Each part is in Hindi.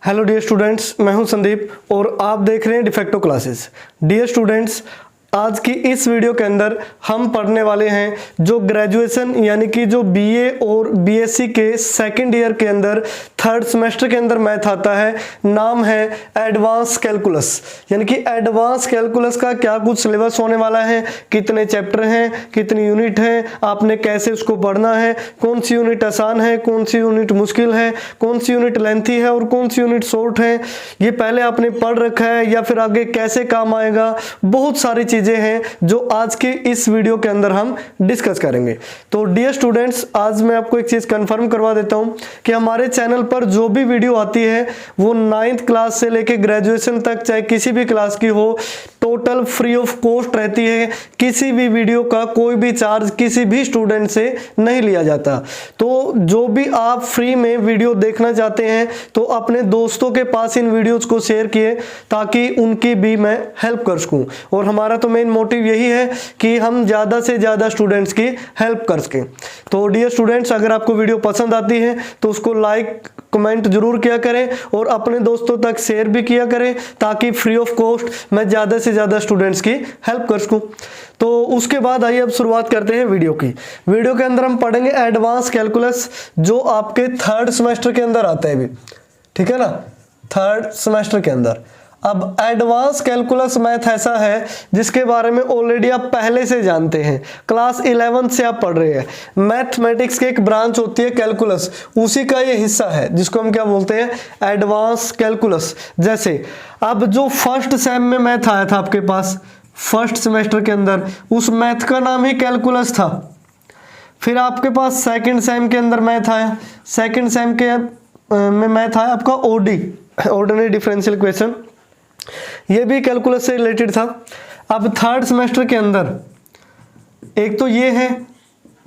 हेलो डियर स्टूडेंट्स, मैं हूं संदीप और आप देख रहे हैं डिफेक्टो क्लासेस। डियर स्टूडेंट्स, आज की इस वीडियो के अंदर हम पढ़ने वाले हैं जो ग्रेजुएशन यानी कि जो बीए और बीएससी के सेकंड ईयर के अंदर थर्ड सेमेस्टर के अंदर मैथ आता है। नाम है एडवांस कैलकुलस। यानी कि एडवांस कैलकुलस का क्या कुछ सिलेबस होने वाला है, कितने चैप्टर हैं, कितनी यूनिट है, आपने कैसे उसको पढ़ना है, कौन सी यूनिट आसान है, कौन सी यूनिट मुश्किल है, कौन सी यूनिट लेंथी है और कौन सी यूनिट शॉर्ट है, ये पहले आपने पढ़ रखा है या फिर आगे कैसे काम आएगा। बहुत सारी चीजें हैं जो आज के इस वीडियो के अंदर हम डिस्कस करेंगे। तो डियर स्टूडेंट्स, आज मैं आपको एक चीज कंफर्म करवा देता हूं कि हमारे चैनल पर जो भी वीडियो आती है वो 9th क्लास से लेके ग्रेजुएशन तक, चाहे किसी भी क्लास की हो, टोटल फ्री ऑफ कॉस्ट रहती है। किसी भी वीडियो का कोई भी चार्ज किसी भी स्टूडेंट से नहीं लिया जाता। तो जो भी आप फ्री में वीडियो देखना चाहते हैं तो अपने दोस्तों के पास इन वीडियोस को शेयर किए ताकि उनकी भी मैं हेल्प कर सकूं। और हमारा तो मेन मोटिव यही है कि हम ज़्यादा से ज़्यादा स्टूडेंट्स की हेल्प कर सकें। तो डियर स्टूडेंट्स, अगर आपको वीडियो पसंद आती है तो उसको लाइक कमेंट जरूर किया करें और अपने दोस्तों तक शेयर भी किया करें ताकि फ्री ऑफ कॉस्ट मैं ज़्यादा से ज़्यादा स्टूडेंट्स की हेल्प कर सकूं। तो उसके बाद आइए अब शुरुआत करते हैं वीडियो की। वीडियो के अंदर हम पढ़ेंगे एडवांस कैलकुलस, जो आपके थर्ड सेमेस्टर के अंदर आता है अभी, ठीक है ना, थर्ड सेमेस्टर के अंदर। अब एडवांस कैलकुलस मैथ ऐसा है जिसके बारे में ऑलरेडी आप पहले से जानते हैं, क्लास 11 से आप पढ़ रहे हैं। मैथमेटिक्स की एक ब्रांच होती है कैलकुलस, उसी का ये हिस्सा है जिसको हम क्या बोलते हैं, एडवांस कैलकुलस। जैसे अब जो फर्स्ट सेम में मैथ आया था आपके पास फर्स्ट सेमेस्टर के अंदर, उस मैथ का नाम ही कैलकुलस था। फिर आपके पास सेकंड सेम के अंदर मैथ आया, सेकंड सेम के में मैथ आया आपका ओडी, ऑर्डिनरी डिफरेंशियल इक्वेशन, ये भी कैलकुलस से रिलेटेड था। अब थर्ड सेमेस्टर के अंदर एक तो ये है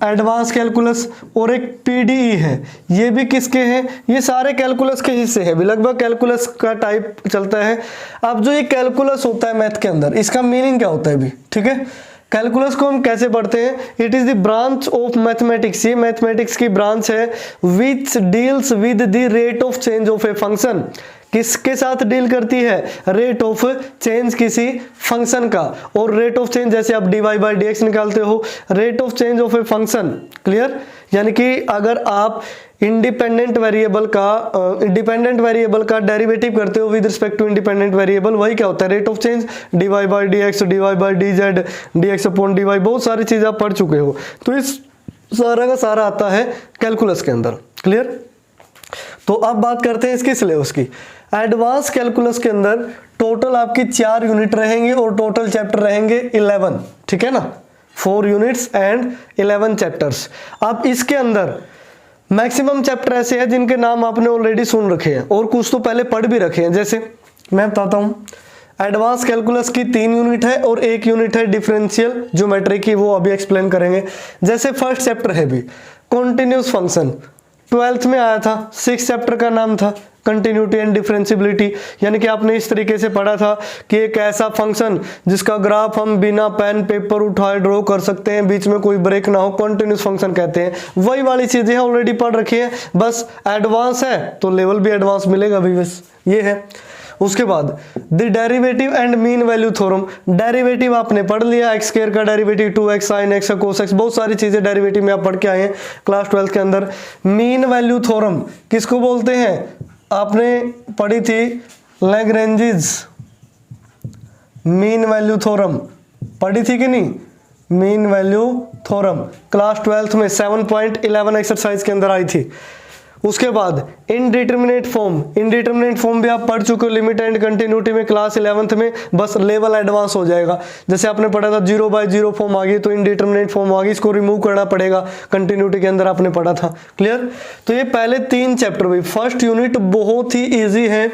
एडवांस कैलकुलस और एक पीडीई है, ये भी किसके हैं, ये सारे कैलकुलस के हिस्से हैं, लगभग कैलकुलस का टाइप चलता है। अब जो ये कैलकुलस होता है मैथ के अंदर, इसका मीनिंग क्या होता है अभी, ठीक है। कैलकुलस को हम कैसे पढ़ते हैं, it is the branch of mathematics, ये मैथमेटिक्स की ब्रांच है which deals with the rate of change of a function. किसके साथ डील करती है, रेट ऑफ चेंज किसी फंक्शन का। और रेट ऑफ चेंज जैसे आप dy बाई dx निकालते हो, rate of change of a function, clear. यानी कि अगर आप इंडिपेंडेंट वेरिएबल का डेरिवेटिव करते हो with respect to independent variable, वही क्या होता है, rate of change, dy by dx, dy by dz, dx upon dy, बहुत सारी चीजें आप पढ़ चुके हो। तो इस सारा का सारा आता है कैलकुलस के अंदर, क्लियर। तो अब बात करते हैं इसके सिलेबस की। एडवांस कैलकुलस के अंदर टोटल आपकी 4 यूनिट रहेंगे और टोटल चैप्टर रहेंगे 11, ठीक है ना, 4 यूनिट्स एंड 11 चैप्टर्स। अब इसके अंदर मैक्सिमम चैप्टर ऐसे हैं जिनके नाम आपने ऑलरेडी सुन रखे हैं और कुछ तो पहले पढ़ भी रखे हैं। जैसे मैं बताता हूं, एडवांस कैलकुलस की 3 यूनिट है और 1 यूनिट है डिफरेंशियल ज्योमेट्री की, वो अभी एक्सप्लेन करेंगे। जैसे फर्स्ट चैप्टर है भी कॉन्टिन्यूस फंक्शन, 12th में आया था, 6 चैप्टर का नाम था कंटिन्यूटी एंड डिफरेंशियबिलिटी। यानी कि आपने इस तरीके से पढ़ा था कि एक ऐसा फंक्शन जिसका ग्राफ हम बिना पेन पेपर उठाए ड्रॉ कर सकते हैं, बीच में कोई ब्रेक ना हो, कॉन्टिन्यूस फंक्शन कहते हैं। वही वाली चीजें ऑलरेडी पढ़ रखी है, बस एडवांस है तो लेवल भी एडवांस मिलेगा भी, बस ये है। उसके बाद the derivative and mean value theorem, derivative आपने पढ़ लिया, एक्स स्क्वायर का derivative 2x sin x cos x, बहुत सारी चीजें डेरिवेटिव में आप पढ़ के आए हैं क्लास 12 के अंदर। मीन वैल्यू थ्योरम किसको बोलते हैं, आपने पढ़ी थी लैग्रेंजेस मीन वैल्यू थ्योरम, पढ़ी थी कि नहीं, मीन वैल्यू थ्योरम क्लास 12 में 7.11 एक्सरसाइज के अंदर आई थी। उसके बाद इनडिटरमिनेट फॉर्म भी आप पढ़ चुके हो लिमिट एंड कंटिन्यूटी में क्लास 11th में, बस लेवल एडवांस हो जाएगा। जैसे आपने पढ़ा था 0/0 फॉर्म आ गई तो इनडिटरमिनेट फॉर्म आ गई, इसको रिमूव करना पड़ेगा, कंटिन्यूटी के अंदर आपने पढ़ा था, क्लियर। तो ये पहले 3 चैप्टर भी, फर्स्ट यूनिट बहुत ही ईजी है,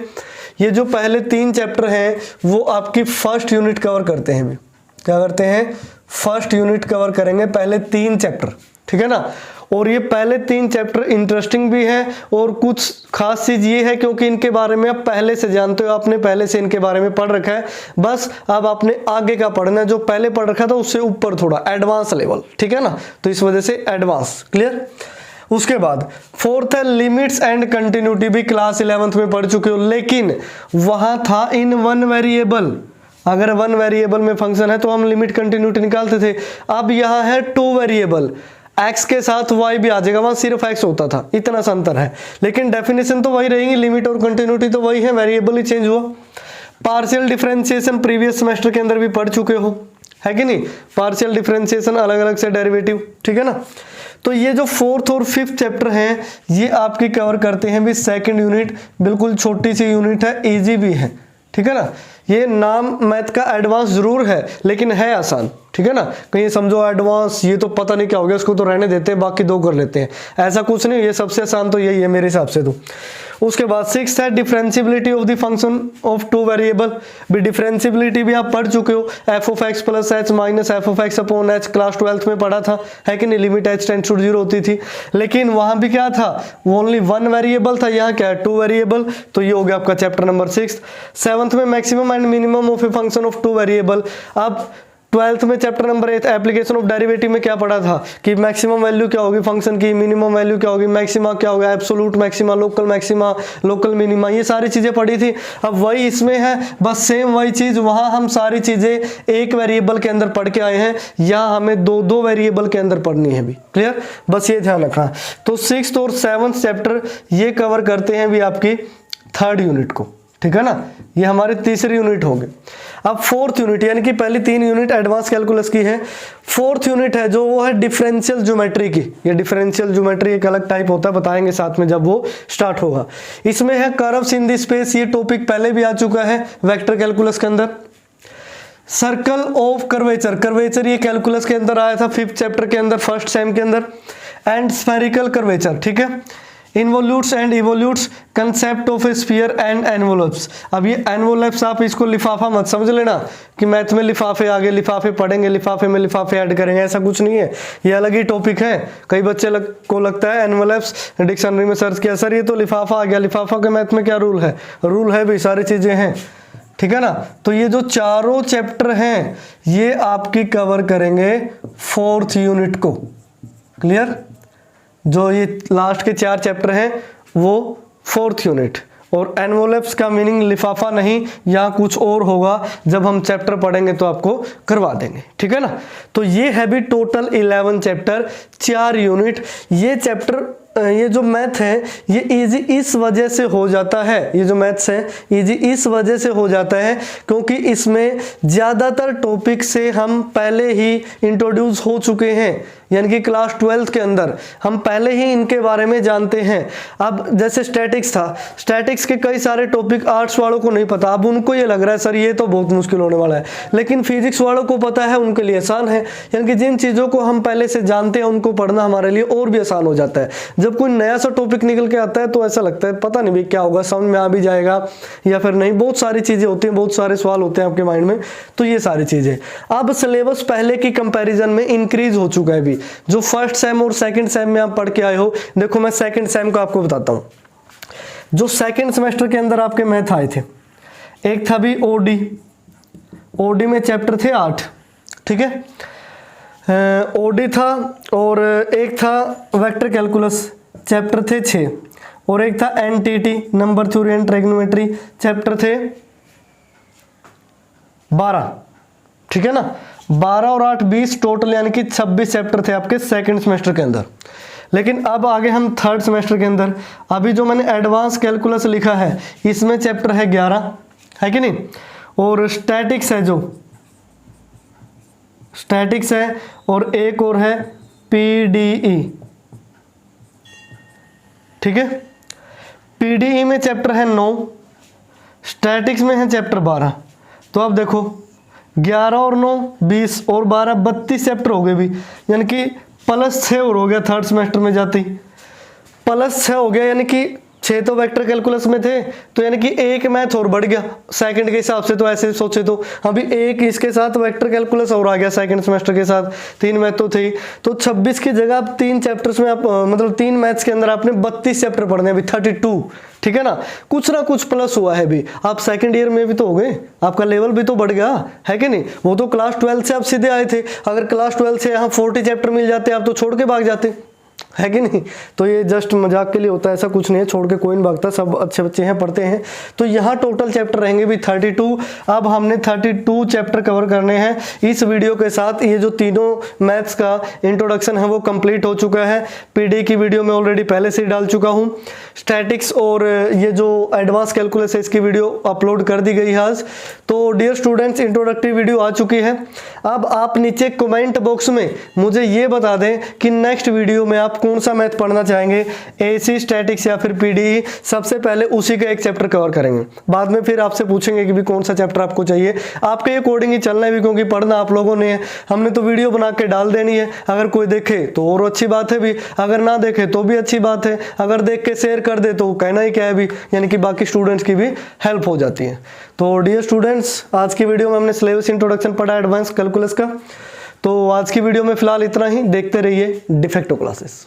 ये जो पहले 3 चैप्टर हैं वो आपकी फर्स्ट यूनिट कवर करते हैं। क्या करते हैं, फर्स्ट यूनिट कवर करेंगे पहले 3 चैप्टर, ठीक है ना। और ये पहले 3 चैप्टर इंटरेस्टिंग भी है और कुछ खास चीज ये है क्योंकि इनके बारे में आप पहले से जानते हो, आपने पहले से इनके बारे में पढ़ रखा है, बस अब आपने आगे का पढ़ना है, जो पहले पढ़ रखा था उससे ऊपर थोड़ा एडवांस लेवल, ठीक है ना। तो इस वजह से एडवांस, क्लियर। उसके बाद फोर्थ है लिमिट्स एंड कंटिन्यूटी, भी क्लास 11th में पढ़ चुके हो, लेकिन वहां था इन वन वेरिएबल। अगर वन वेरिएबल में फंक्शन है तो हम लिमिट कंटिन्यूटी निकालते थे। अब यहां है टू वेरिएबल, x के साथ y भी आ जाएगा, वहां सिर्फ x होता था, इतना सा अंतर है, लेकिन डेफिनेशन तो वही रहेगी, लिमिट और कंटिन्यूटी तो वही है, वेरिएबल ही चेंज हुआ। पार्शियल डिफरेंशिएशन प्रीवियस सेमेस्टर के अंदर भी पढ़ चुके हो, है कि नहीं, पार्शियल डिफरेंशिएशन अलग अलग से डेरिवेटिव, ठीक है ना। तो ये जो फोर्थ और फिफ्थ चैप्टर हैं ये आपकी कवर करते हैं भी सेकंड यूनिट, बिल्कुल छोटी सी यूनिट है, इजी भी है, ठीक है ना। ये नाम मैथ का एडवांस जरूर है लेकिन है आसान, ठीक है ना। कहीं समझो एडवांस ये तो पता नहीं क्या हो गया, उसको तो रहने देते हैं, बाकी दो कर लेते हैं, ऐसा कुछ नहीं, ये सबसे आसान तो यही है मेरे हिसाब से तो। उसके बाद सिक्स है differentiability of the function of two variable, भी डिफरेंशिबिलिटी भी आप पढ़ चुके हो, F of X plus H minus F of X upon H, class 12th में पढ़ा था, है कि नहीं, लिमिट एच टेंड्स टू 0 होती थी, लेकिन वहां भी क्या था, ओनली वन वेरिएबल था, यहाँ क्या है टू वेरिएबल, तो ये हो गया आपका चैप्टर नंबर 6। 7th में maximum and minimum of a function of two variable. अब 12th में chapter number 8 application of derivative में क्या पढ़ा था कि मैक्सिमम वैल्यू क्या होगी फंक्शन की, मिनिमम वैल्यू क्या होगी, मैक्सिमा क्या होगा, एब्सोलूट मैक्सिमा, लोकल मिनिमा, ये सारी चीजें पढ़ी थी। अब वही इसमें है, बस सेम वही चीज, वहां हम सारी चीजें एक वेरिएबल के अंदर पढ़ के आए हैं, यहाँ हमें दो दो वेरिएबल के अंदर पढ़नी है भी, क्लियर, बस ये ध्यान रखना। तो 6th और 7th चैप्टर ये कवर करते हैं भी आपकी थर्ड यूनिट को, ठीक है ना, ये हमारे तीसरी यूनिट होगी। अब फोर्थ यूनिट, यानी कि पहली 3 यूनिट एडवांस कैलकुलस की है, फोर्थ यूनिट है जो वो है डिफरेंशियल ज्योमेट्री की। ये डिफरेंशियल ज्योमेट्री एक अलग टाइप होता है, बताएंगे साथ में जब वो स्टार्ट होगा। इसमें है कर्व्स इन द स्पेस, ये टॉपिक पहले भी आ चुका है वेक्टर कैलकुलस के अंदर। सर्कल ऑफ कर्वेचर, कर्वेचर ये कैलकुलस के अंदर आया था 5th चैप्टर के अंदर, फर्स्ट सेम के अंदर। एंड स्फेरिकल कर्वेचर, ठीक है, involutes and evolutes, concept of a sphere and envelopes. अब ये एनवोलप्स आप इसको लिफाफा मत समझ लेना कि मैथ में लिफाफे आगे लिफाफे पढ़ेंगे, लिफाफे में लिफाफे ऐड करेंगे, ऐसा कुछ नहीं है, ये अलग ही टॉपिक है। कई बच्चे को लगता है एनवोलप्स, डिक्शनरी में सर्च किया सर ये तो लिफाफा आ गया, लिफाफा के मैथ में क्या रूल है, रूल है भी, सारी चीजें हैं, ठीक है ना। तो ये जो चारों चैप्टर हैं ये आपकी कवर करेंगे फोर्थ यूनिट को, क्लियर। जो ये लास्ट के 4 चैप्टर हैं वो फोर्थ यूनिट, और एनवोलप्स का मीनिंग लिफाफा नहीं, यहाँ कुछ और होगा, जब हम चैप्टर पढ़ेंगे तो आपको करवा देंगे, ठीक है ना। तो ये है भी टोटल 11 चैप्टर, 4 यूनिट। ये चैप्टर, ये जो मैथ है ये इजी इस वजह से हो जाता है, ये जो मैथ्स है इजी इस वजह से हो जाता है क्योंकि इसमें ज़्यादातर टॉपिक से हम पहले ही इंट्रोड्यूस हो चुके हैं, यानी कि क्लास 12th के अंदर हम पहले ही इनके बारे में जानते हैं। अब जैसे स्टैटिक्स था, स्टैटिक्स के कई सारे टॉपिक आर्ट्स वालों को नहीं पता, अब उनको ये लग रहा है सर ये तो बहुत मुश्किल होने वाला है, लेकिन फिजिक्स वालों को पता है, उनके लिए आसान है। यानी कि जिन चीज़ों को हम पहले से जानते हैं उनको पढ़ना हमारे लिए और भी आसान हो जाता है। जब कोई नया सा टॉपिक निकल के आता है तो ऐसा लगता है पता नहीं भाई क्या होगा, समझ में आ भी जाएगा या फिर नहीं, बहुत सारी चीज़ें होती हैं, बहुत सारे सवाल होते हैं आपके माइंड में, तो ये सारी चीज़ें। अब सिलेबस पहले की कंपैरिजन में इंक्रीज हो चुका है भी, जो फर्स्ट सेम और सेकंड सेम में आप पढ़ के आए हो। देखो मैं सेकंड सेम का आपको बताता हूं, जो सेकंड सेमेस्टर के अंदर आपके मैथ आए थे, एक था भी ओडी, ओडी में चैप्टर थे 8, ठीक है, ओडी था, और एक था वेक्टर कैलकुलस चैप्टर थे 6, और एक था NTT number theory and trigonometry chapter थे 12, ठीक है ना, 12 और 8 20 टोटल, यानी कि 26 चैप्टर थे आपके सेकंड सेमेस्टर के अंदर। लेकिन अब आगे हम थर्ड सेमेस्टर के अंदर, अभी जो मैंने एडवांस कैलकुलस लिखा है इसमें चैप्टर है 11, है कि नहीं, और स्टैटिक्स है, जो स्टैटिक्स है, और एक और है पीडीई, ठीक है। पीडीई में चैप्टर है 9, स्टैटिक्स में है चैप्टर 12। तो अब देखो 11 और 9 20 और 12 32 चैप्टर हो गए भी, यानी कि +6 और हो गया थर्ड सेमेस्टर में जाते ही, +6 हो गया, यानी कि 6 तो वेक्टर कैलकुलस में थे, तो यानी कि एक मैथ और बढ़ गया सेकंड के हिसाब से, तो ऐसे सोचे तो अभी एक इसके साथ वेक्टर कैलकुलस और आ गया सेकंड सेमेस्टर के साथ, 3 मैथ तो थे, तो 26 की जगह आप 3 चैप्टर्स में आप मतलब 3 मैथ्स के अंदर आपने 32 चैप्टर पढ़ने, अभी 32, ठीक है ना कुछ प्लस हुआ है भी। आप सेकंड ईयर में भी तो हो गए, आपका लेवल भी तो बढ़ गया, है कि नहीं। वो तो क्लास 12 से आप सीधे आए थे, अगर क्लास 12 से यहाँ 40 चैप्टर मिल जाते आप तो छोड़ के भाग जाते, है कि नहीं। तो ये जस्ट मजाक के लिए होता है, ऐसा कुछ नहीं है, छोड़ के कोई नहीं भागता, सब अच्छे बच्चे हैं, पढ़ते हैं। तो यहाँ टोटल चैप्टर रहेंगे भी 32। अब हमने 32 चैप्टर कवर करने हैं इस वीडियो के साथ। ये जो तीनों मैथ्स का इंट्रोडक्शन है वो कंप्लीट हो चुका है। पीडी की वीडियो मैं ऑलरेडी पहले से ही डाल चुका हूँ। स्टैटिक्स और ये जो एडवांस कैलकुलस है इसकी वीडियो अपलोड कर दी गई है आज। तो डियर स्टूडेंट्स, इंट्रोडक्टरी वीडियो आ चुकी है। अब आप नीचे कमेंट बॉक्स में मुझे ये बता दें कि नेक्स्ट वीडियो में आप कौन सा मैथ पढ़ना चाहेंगे, एसी, स्टैटिक्स या फिर पीडी। सबसे पहले उसी का एक चैप्टर कवर करेंगे, बाद में फिर आपसे पूछेंगे कि भी कौन सा चैप्टर आपको चाहिए। आपके अकॉर्डिंग ही चलना है भी, क्योंकि पढ़ना आप लोगों ने है, हमने तो वीडियो बना के डाल देनी है। अगर कोई देखे तो और अच्छी बात है भी, अगर ना देखे तो भी अच्छी बात है, अगर देख के शेयर कर दे तो कहना ही क्या है भी, यानी कि बाकी स्टूडेंट्स की भी हेल्प हो जाती है। तो डियर स्टूडेंट्स, आज की वीडियो में हमने सिलेबस इंट्रोडक्शन पढ़ा एडवांस कैलकुलस का। तो आज की वीडियो में फिलहाल इतना ही। देखते रहिए डिफेक्टो क्लासेस।